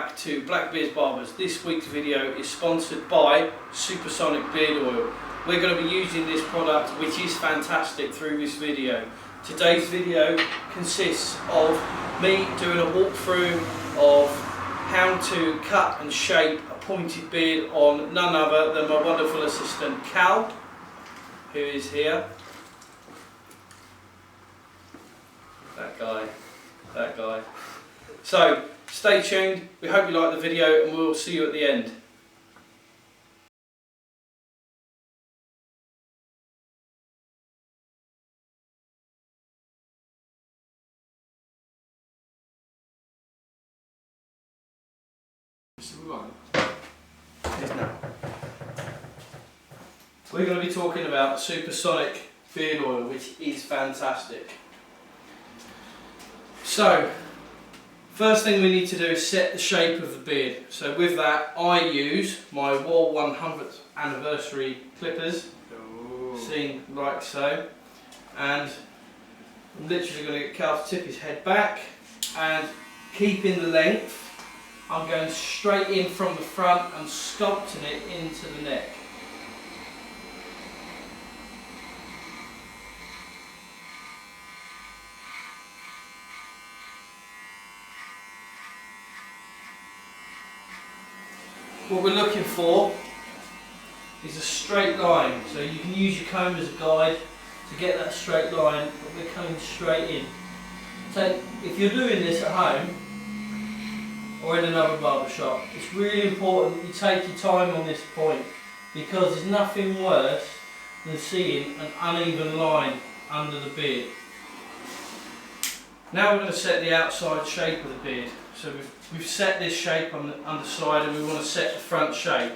back to Blackbeards Barbers. This week's video is sponsored by Supersonic Beard Oil. We're going to be using this product, which is fantastic, through this video. Today's video consists of me doing a walkthrough of how to cut and shape a pointed beard on none other than my wonderful assistant Cal, who is here. That guy. So, stay tuned, we hope you like the video and we'll see you at the end. We're going to be talking about Supersonic Beard Oil, which is fantastic. So, first thing we need to do is set the shape of the beard. So with that, I use my War 100th anniversary clippers, seen like so, and I'm literally going to get Cal to tip his head back, and keeping the length, I'm going straight in from the front and sculpting it into the neck. What we're looking for is a straight line, so you can use your comb as a guide to get that straight line, but we're coming straight in. So if you're doing this at home or in another barber shop, it's really important that you take your time on this point, because there's nothing worse than seeing an uneven line under the beard. Now we're going to set the outside shape of the beard. So we've set this shape on the underside, and we want to set the front shape.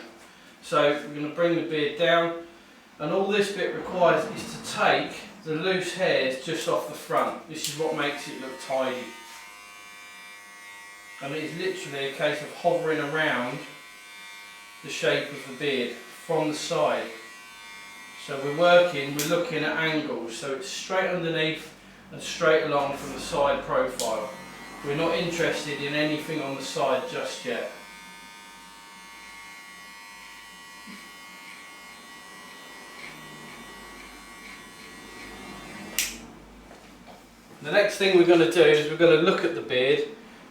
So we're going to bring the beard down, and all this bit requires is to take the loose hairs just off the front. This is what makes it look tidy. And it is literally a case of hovering around the shape of the beard from the side. So we're looking at angles, so it's straight underneath and straight along from the side profile. We're not interested in anything on the side just yet. The next thing we're going to do is we're going to look at the beard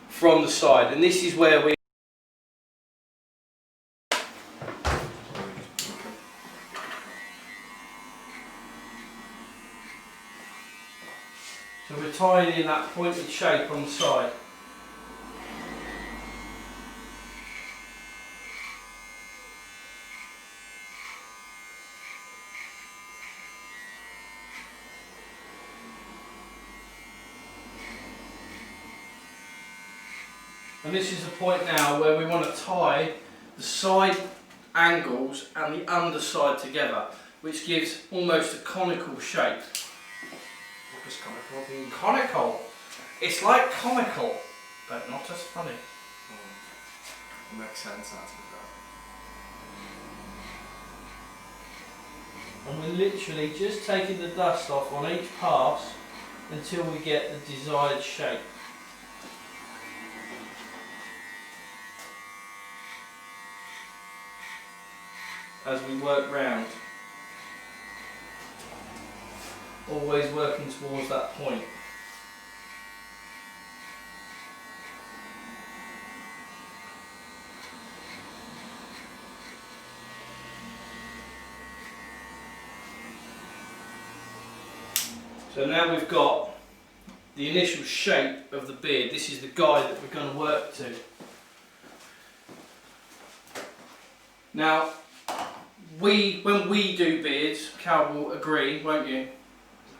from the side, and this is where we So we're tying in that pointed shape on the side. And this is the point now where we want to tie the side angles and the underside together, which gives almost a conical shape. What is conical? Conical. It's like comical, but not as funny. It makes sense after that. And we're literally just taking the dust off on each pass until we get the desired shape. As we work round, always working towards that point. So now we've got the initial shape of the beard. This is the guide that we're going to work to. Now, when we do beards, Cal will agree, won't you?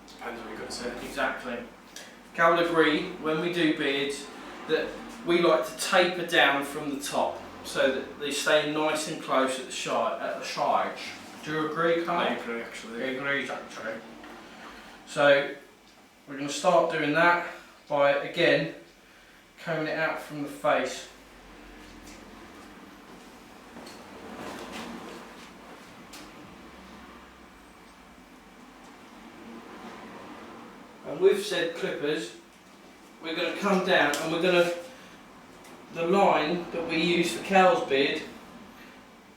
Depends what you're going to say. Exactly. Cal will agree, when we do beards, that we like to taper down from the top so that they stay nice and close at the sides. Do you agree, Cal? I agree, actually. He agrees, actually. So we're going to start doing that by, again, combing it out from the face. And with said clippers, we're going to come down and we're going to the line that we use for Cal's beard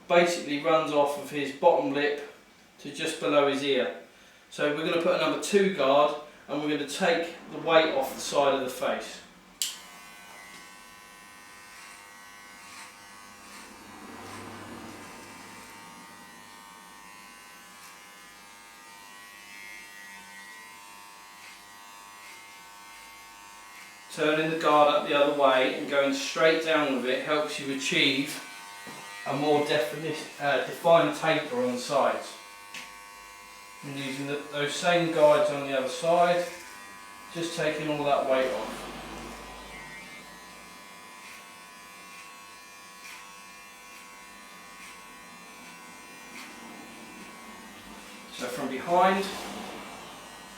basically runs off of his bottom lip to just below his ear. So we're going to put a number 2 guard and we're going to take the weight off the side of the face. Turning the guard up the other way and going straight down with it helps you achieve a more defined taper on the sides. And using those same guides on the other side, just taking all that weight off. So from behind,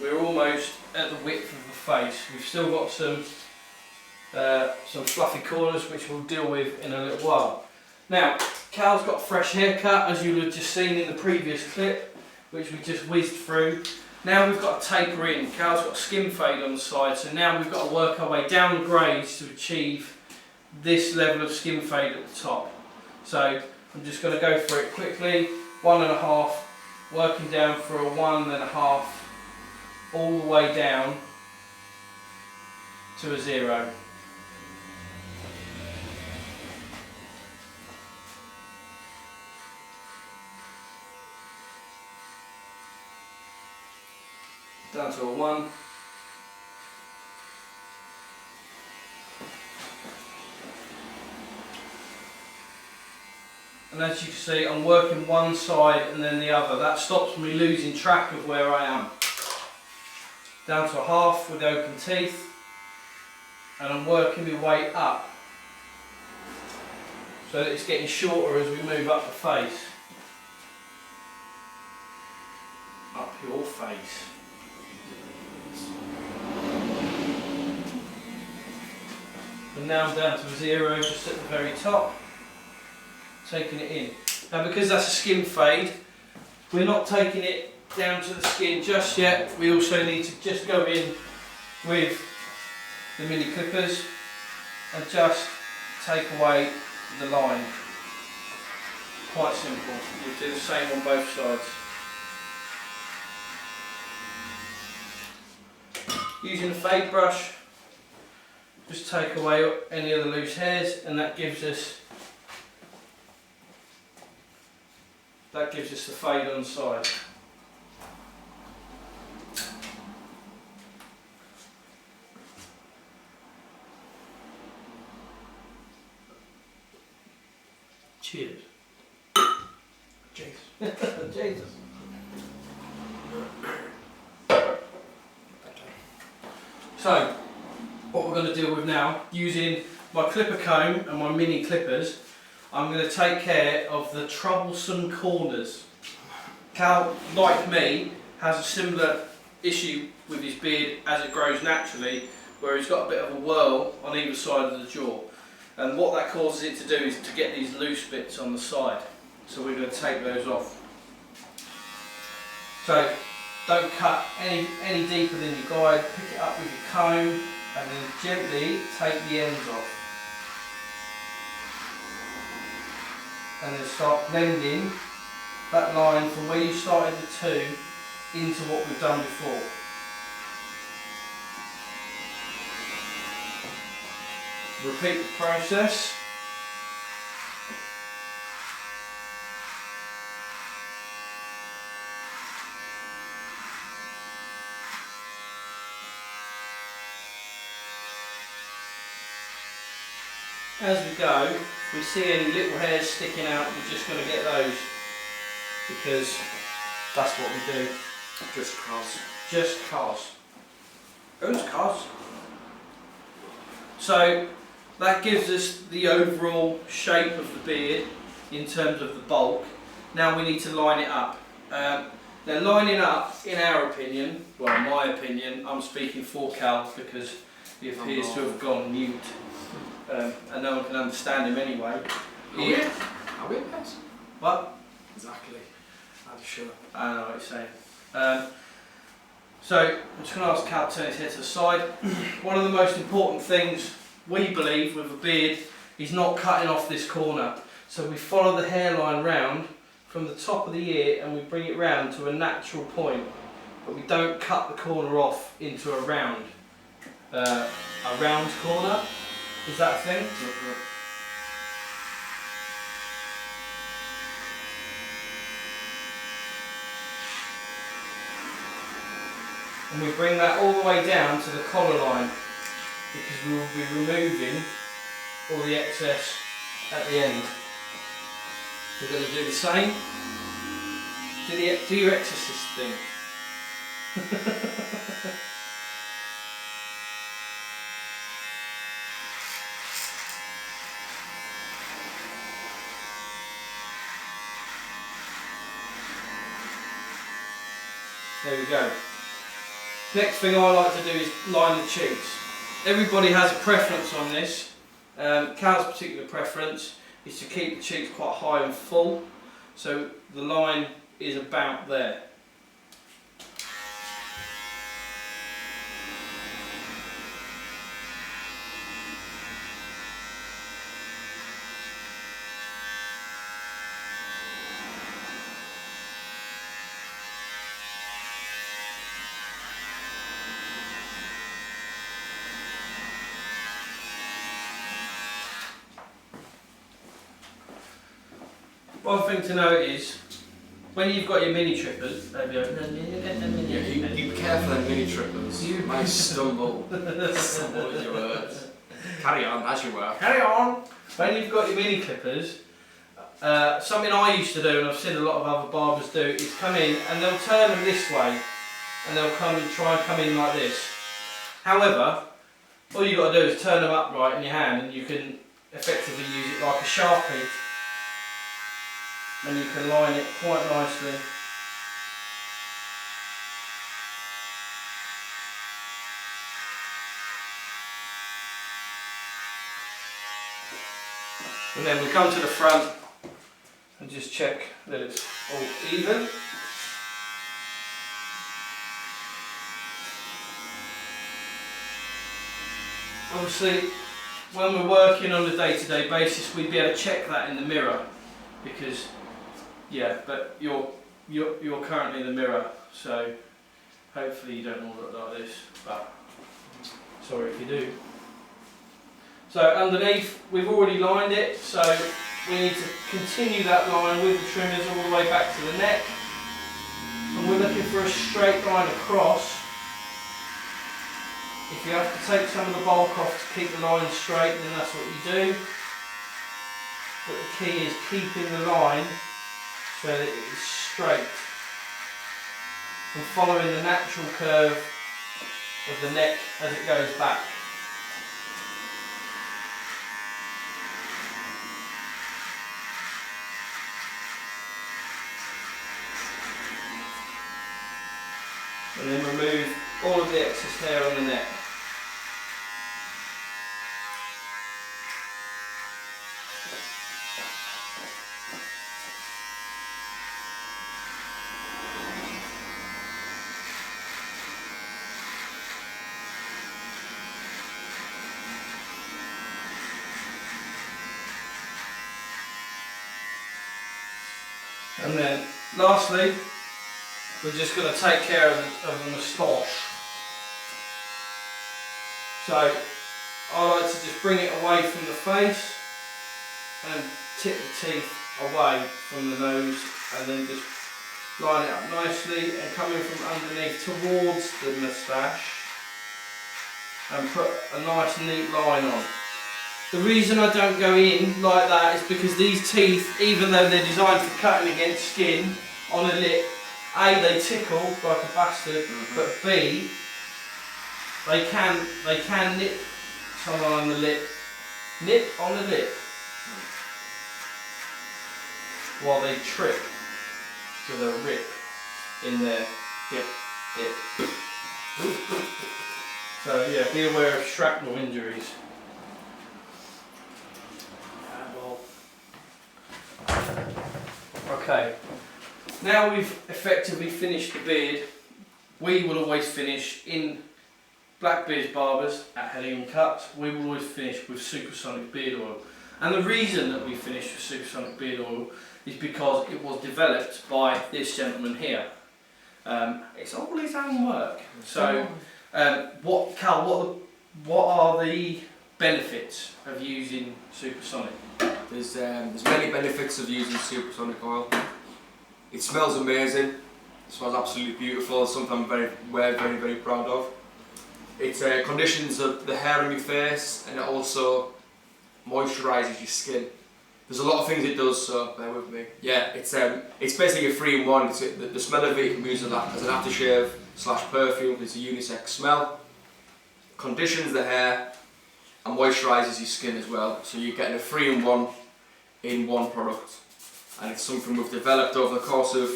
we're almost at the width of the face. We've still got some fluffy corners which we'll deal with in a little while. Now, Cal's got a fresh haircut, as you have just seen in the previous clip, which we just whizzed through. Now we've got a taper in. Cal's got a skin fade on the side, so now we've got to work our way down the grades to achieve this level of skin fade at the top. So I'm just going to go through it quickly. 1.5, working down for a 1.5, all the way down to a 0. Down to a 1. And as you can see, I'm working one side and then the other. That stops me losing track of where I am. Down to a 1/2 with open teeth. And I'm working my way up so that it's getting shorter as we move up the face. Up your face. And now I'm down to a 0 just at the very top, taking it in. Now because that's a skin fade, we're not taking it down to the skin just yet. We also need to just go in with the mini clippers and just take away the line. Quite simple. We'll do the same on both sides. Using the fade brush, just take away any of the loose hairs, and that gives us the fade on the side. Cheers. Jesus. Jesus. So, what we're going to deal with now, using my clipper comb and my mini clippers, I'm going to take care of the troublesome corners. Cal, like me, has a similar issue with his beard as it grows naturally, where he's got a bit of a whirl on either side of the jaw. And what that causes it to do is to get these loose bits on the side. So we're going to take those off. So don't cut any deeper than your guide, pick it up with your comb and then gently take the ends off. And then start blending that line from where you started the 2 into what we've done before. Repeat the process. As we go, if we see any little hairs sticking out, we're just going to get those, because that's what we do. Just cause. Just cause. Who's cause? So that gives us the overall shape of the beard in terms of the bulk. Now we need to line it up. Now lining up, in our opinion, well in my opinion, I'm speaking for Cal because he appears to have gone mute. And no one can understand him anyway. Are we guys? What? Exactly. I'm sure. I know what you're saying. So I'm just going to ask Cal to turn his head to the side. One of the most important things we believe with a beard he's not cutting off this corner. So we follow the hairline round from the top of the ear and we bring it round to a natural point, but we don't cut the corner off into a round corner. Is that a thing? And we bring that all the way down to the collar line, because we will be removing all the excess at the end. We're going to do the same. Do your exorcist thing. There we go. Next thing I like to do is line the cheeks. Everybody has a preference on this. Cal's particular preference is to keep the cheeks quite high and full, so the line is about there. One thing to note is, when you've got your mini trippers, Yeah, you be careful of mini trippers. You might stumble with your words. Carry on as you were. carry on! When you've got your mini clippers, something I used to do, and I've seen a lot of other barbers do, is come in and they'll turn them this way, and they'll try and come in like this. However, all you've got to do is turn them upright in your hand, and you can effectively use it like a Sharpie. And you can line it quite nicely. And then we come to the front and just check that it's all even. Obviously, when we're working on a day-to-day basis, we'd be able to check that in the mirror, because yeah, but you're currently in the mirror, so hopefully you don't all look like this, but sorry if you do. So underneath, we've already lined it, so we need to continue that line with the trimmers all the way back to the neck, and we're looking for a straight line across. If you have to take some of the bulk off to keep the line straight, then that's what you do, but the key is keeping the line so that it is straight and following the natural curve of the neck as it goes back. And then remove all of the excess hair on the neck. And then lastly, we're just going to take care of the moustache. So I like to just bring it away from the face and tip the teeth away from the nose, and then just line it up nicely and come in from underneath towards the moustache and put a nice neat line on. The reason I don't go in like that is because these teeth, even though they're designed for cutting against skin on a lip, A, they tickle like a bastard, but B, they can nip someone on the lip. Nip on the lip while they trip with a rip in their hip. So yeah, be aware of shrapnel injuries. Okay, now we've effectively finished the beard. We will always finish in Blackbeards Barbers at Helium Cuts. We will always finish with supersonic beard oil. And the reason that we finished with supersonic beard oil is because it was developed by this gentleman here. It's all his own work. So, what are the benefits of using supersonic? There's many benefits of using supersonic oil. It smells amazing. It smells absolutely beautiful. Something I'm very proud of. It conditions the hair on your face, and it also moisturises your skin. There's a lot of things it does, so bear with me. Yeah, it's basically a 3-in-1. The smell of it, you can use it as an aftershave / perfume. It's a unisex smell. Conditions the hair and moisturises your skin as well. So you're getting a 3-in-1 in one product, and it's something we've developed over the course of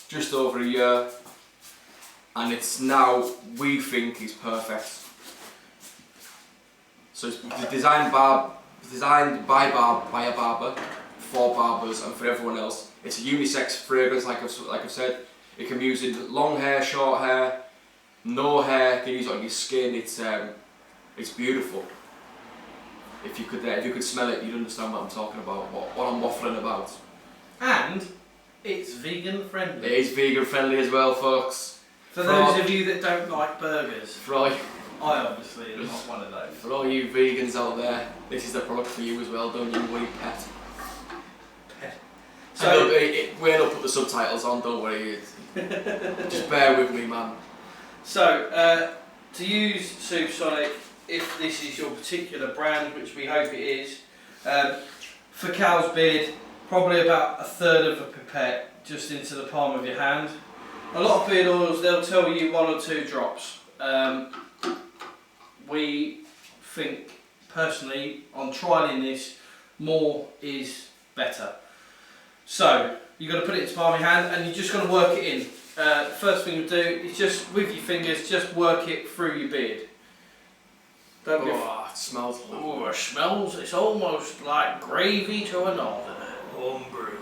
just over a year, and it's now, we think, is perfect. So it's designed by a barber, for barbers and for everyone else. It's a unisex fragrance, like I've said. It can be used in long hair, short hair, no hair. You can use it on your skin. It's beautiful. If you could smell it, you'd understand what I'm talking about, what I'm waffling about. And it's vegan friendly. It is vegan friendly as well, folks. For those of you that don't like burgers. I obviously am not one of those. For all you vegans out there, this is the product for you as well, don't you worry, pet. So we'll put the subtitles on, don't worry. Just bear with me, man. So, to use supersonic, if this is your particular brand, which we hope it is, for cow's beard, probably about 1/3 of a pipette just into the palm of your hand. A lot of beard oils, they'll tell you 1 or 2 drops. We think, personally, on trialling this, more is better. So, you've got to put it into the palm of your hand and you're just going to work it in. First thing you do is just, with your fingers, just work it through your beard. It smells. Oh, it smells, it's almost like gravy to a northerner. Homebrew.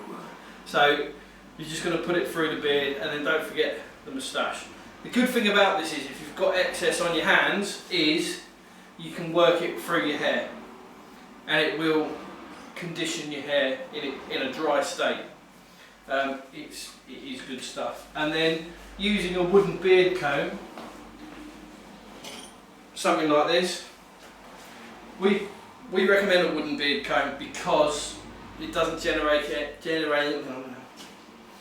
So, you're just going to put it through the beard, and then don't forget the moustache. The good thing about this is, if you've got excess on your hands, is you can work it through your hair, and it will condition your hair in a dry state. It is good stuff. And then using a wooden beard comb, something like this. We recommend a wooden beard comb because it doesn't generate.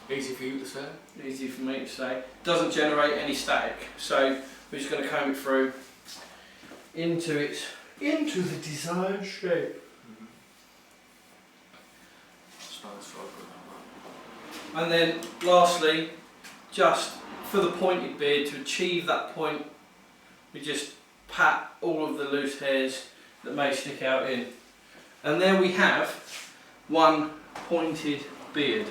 Easy for you to say. Easy for me to say. Doesn't generate any static. So we're just going to comb it through into the desired shape. Smells so good. And then lastly, just for the pointed beard, to achieve that point, we just pat all of the loose hairs that may stick out in. And there we have one pointed beard.